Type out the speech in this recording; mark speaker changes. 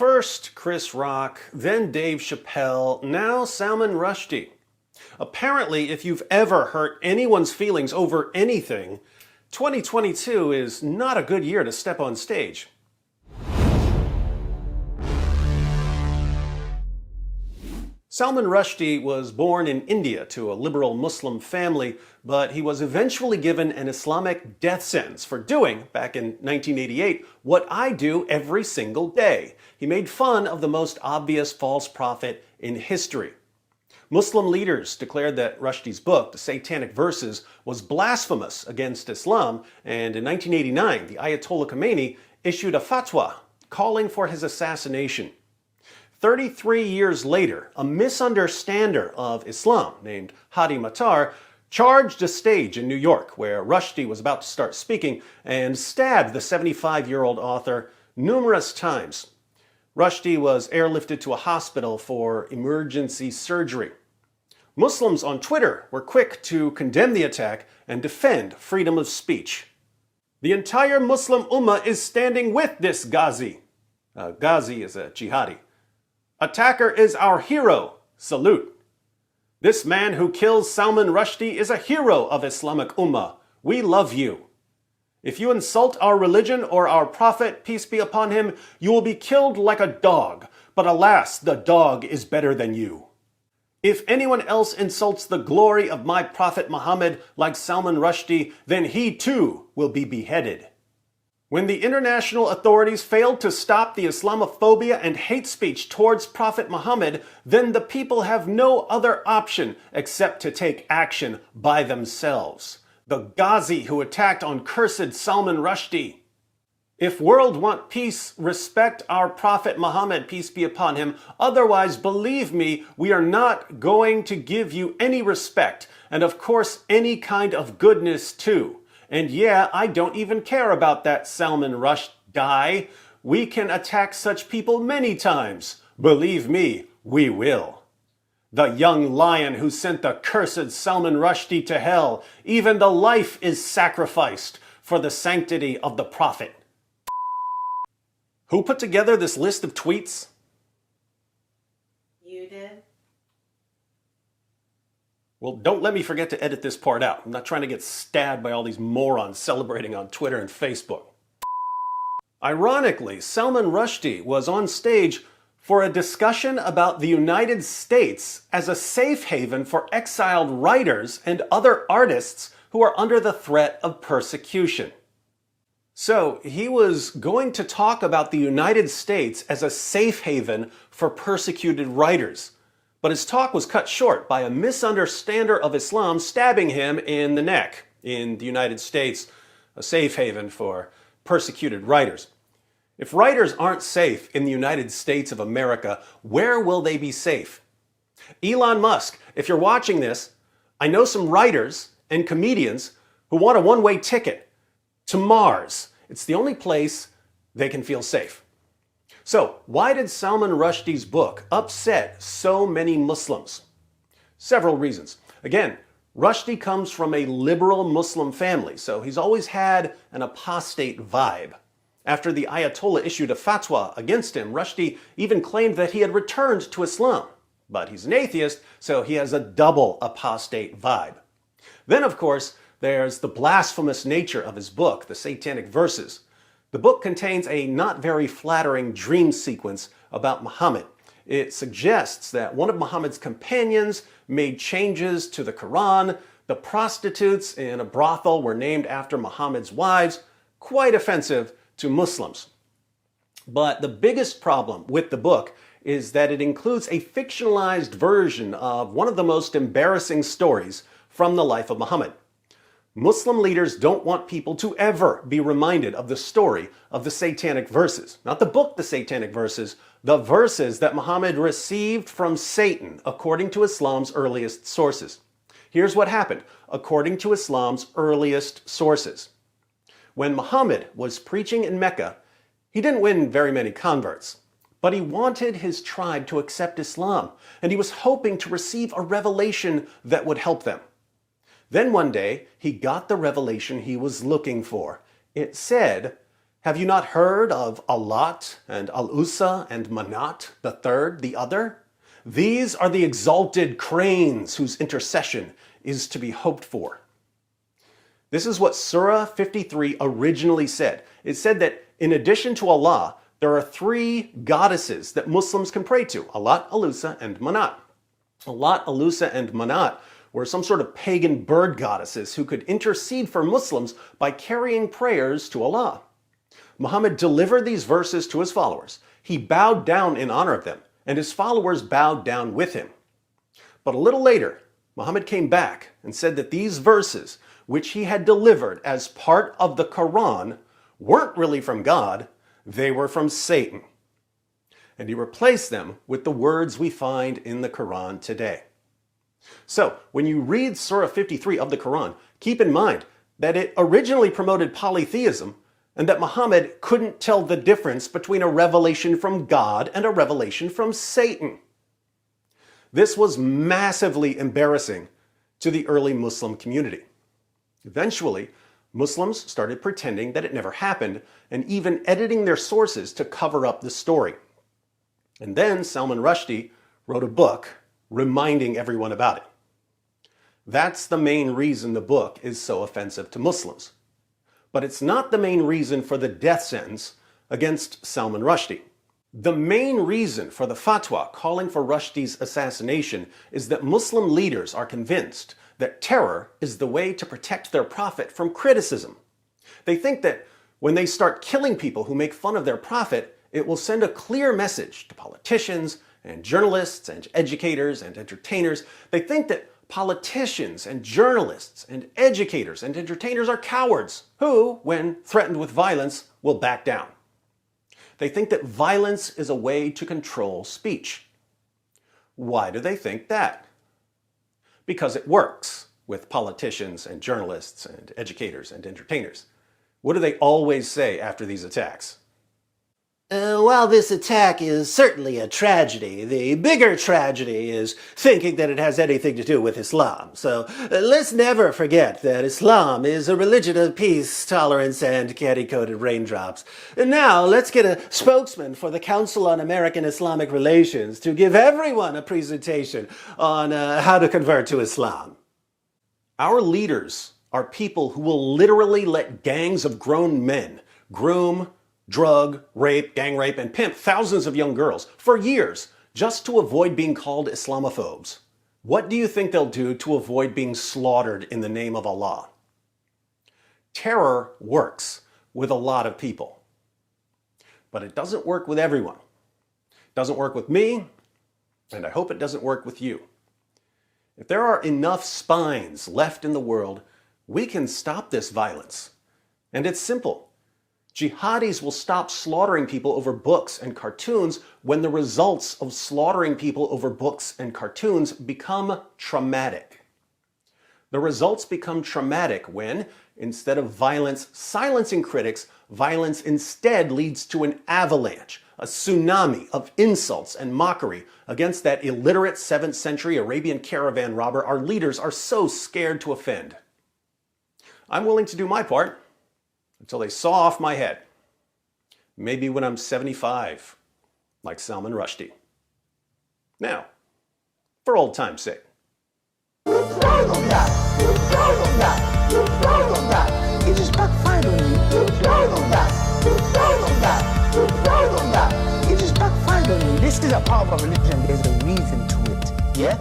Speaker 1: First Chris Rock, then Dave Chappelle, now Salman Rushdie. Apparently, if you've ever hurt anyone's feelings over anything, 2022 is not a good year to step on stage. Salman Rushdie was born in India to a liberal Muslim family, but he was eventually given an Islamic death sentence for doing, back in 1988, what I do every single day. He made fun of the most obvious false prophet in history. Muslim leaders declared that Rushdie's book, the Satanic Verses, was blasphemous against Islam, and in 1989, the Ayatollah Khomeini issued a fatwa calling for his assassination. 33 years later, a misunderstander of Islam named Hadi Matar charged a stage in New York where Rushdie was about to start speaking and stabbed the 75-year-old author numerous times. Rushdie was airlifted to a hospital for emergency surgery. Muslims on Twitter were quick to condemn the attack and defend freedom of speech. The entire Muslim Ummah is standing with this Ghazi. Ghazi is a jihadi. Attacker is our hero. Salute. This man who kills Salman Rushdie is a hero of Islamic Ummah. We love you. If you insult our religion or our prophet, peace be upon him, you will be killed like a dog. But alas, the dog is better than you. If anyone else insults the glory of my prophet Muhammad like Salman Rushdie, then he too will be beheaded. When the international authorities failed to stop the Islamophobia and hate speech towards Prophet Muhammad, then the people have no other option except to take action by themselves. The Ghazi who attacked on cursed Salman Rushdie. If world want peace, respect our Prophet Muhammad, peace be upon him. Otherwise, believe me, we are not going to give you any respect, and of course, any kind of goodness too. And yeah, I don't even care about that Salman Rushdie. We can attack such people many times. Believe me, we will. The young lion who sent the cursed Salman Rushdie to hell, even the life is sacrificed for the sanctity of the Prophet. Who put together this list of tweets?
Speaker 2: You did?
Speaker 1: Well, don't let me forget to edit this part out. I'm not trying to get stabbed by all these morons celebrating on Twitter and Facebook. Ironically, Salman Rushdie was on stage for a discussion about the United States as a safe haven for exiled writers and other artists who are under the threat of persecution. So he was going to talk about the United States as a safe haven for persecuted writers. But his talk was cut short by a misunderstander of Islam stabbing him in the neck in the United States, a safe haven for persecuted writers. If writers aren't safe in the United States of America, where will they be safe? Elon Musk, if you're watching this, I know some writers and comedians who want a one-way ticket to Mars. It's the only place they can feel safe. So, why did Salman Rushdie's book upset so many Muslims? Several reasons. Again, Rushdie comes from a liberal Muslim family, so he's always had an apostate vibe. After the Ayatollah issued a fatwa against him, Rushdie even claimed that he had returned to Islam. But he's an atheist, so he has a double apostate vibe. Then, of course, there's the blasphemous nature of his book, the Satanic Verses. The book contains a not very flattering dream sequence about Muhammad. It suggests that one of Muhammad's companions made changes to the Quran. The prostitutes in a brothel were named after Muhammad's wives. Quite offensive to Muslims. But the biggest problem with the book is that it includes a fictionalized version of one of the most embarrassing stories from the life of Muhammad. Muslim leaders don't want people to ever be reminded of the story of the Satanic Verses. Not the book, the Satanic Verses, the verses that Muhammad received from Satan, according to Islam's earliest sources. Here's what happened, according to Islam's earliest sources. When Muhammad was preaching in Mecca, he didn't win very many converts, but he wanted his tribe to accept Islam, and he was hoping to receive a revelation that would help them. Then one day, he got the revelation he was looking for. It said, Have you not heard of Allat and Al-Usa and Manat, the third, the other? These are the exalted cranes whose intercession is to be hoped for. This is what Surah 53 originally said. It said that in addition to Allah, there are three goddesses that Muslims can pray to: Allat, Al-Usa, and Manat. Allat, Al-Usa, and Manat were some sort of pagan bird goddesses who could intercede for Muslims by carrying prayers to Allah. Muhammad delivered these verses to his followers. He bowed down in honor of them, and his followers bowed down with him. But a little later, Muhammad came back and said that these verses, which he had delivered as part of the Quran, weren't really from God, they were from Satan. And he replaced them with the words we find in the Quran today. So, when you read Surah 53 of the Quran, keep in mind that it originally promoted polytheism, and that Muhammad couldn't tell the difference between a revelation from God and a revelation from Satan. This was massively embarrassing to the early Muslim community. Eventually, Muslims started pretending that it never happened and even editing their sources to cover up the story. And then Salman Rushdie wrote a book reminding everyone about it. That's the main reason the book is so offensive to Muslims. But it's not the main reason for the death sentence against Salman Rushdie. The main reason for the fatwa calling for Rushdie's assassination is that Muslim leaders are convinced that terror is the way to protect their prophet from criticism. They think that when they start killing people who make fun of their prophet, it will send a clear message to politicians and journalists and educators and entertainers. They think that politicians and journalists and educators and entertainers are cowards who, when threatened with violence, will back down. They think that violence is a way to control speech. Why do they think that? Because it works with politicians and journalists and educators and entertainers. What do they always say after these attacks?
Speaker 2: While this attack is certainly a tragedy, the bigger tragedy is thinking that it has anything to do with Islam. So let's never forget that Islam is a religion of peace, tolerance, and candy-coated raindrops. And now let's get a spokesman for the Council on American Islamic Relations to give everyone a presentation on how to convert to Islam.
Speaker 1: Our leaders are people who will literally let gangs of grown men groom, drug, rape, gang rape, and pimp thousands of young girls for years just to avoid being called Islamophobes. What do you think they'll do to avoid being slaughtered in the name of Allah? Terror works with a lot of people, but it doesn't work with everyone. It doesn't work with me, and I hope it doesn't work with you. If there are enough spines left in the world, we can stop this violence. And it's simple. Jihadis will stop slaughtering people over books and cartoons when the results of slaughtering people over books and cartoons become traumatic. The results become traumatic when, instead of violence silencing critics, violence instead leads to an avalanche, a tsunami of insults and mockery against that illiterate 7th century Arabian caravan robber our leaders are so scared to offend. I'm willing to do my part until they saw off my head. Maybe when I'm 75, like Salman Rushdie. Now, for old time's sake.
Speaker 3: It just backfired on you. It just backfired on you. This is a part of our religion. There's a reason to it. Yeah?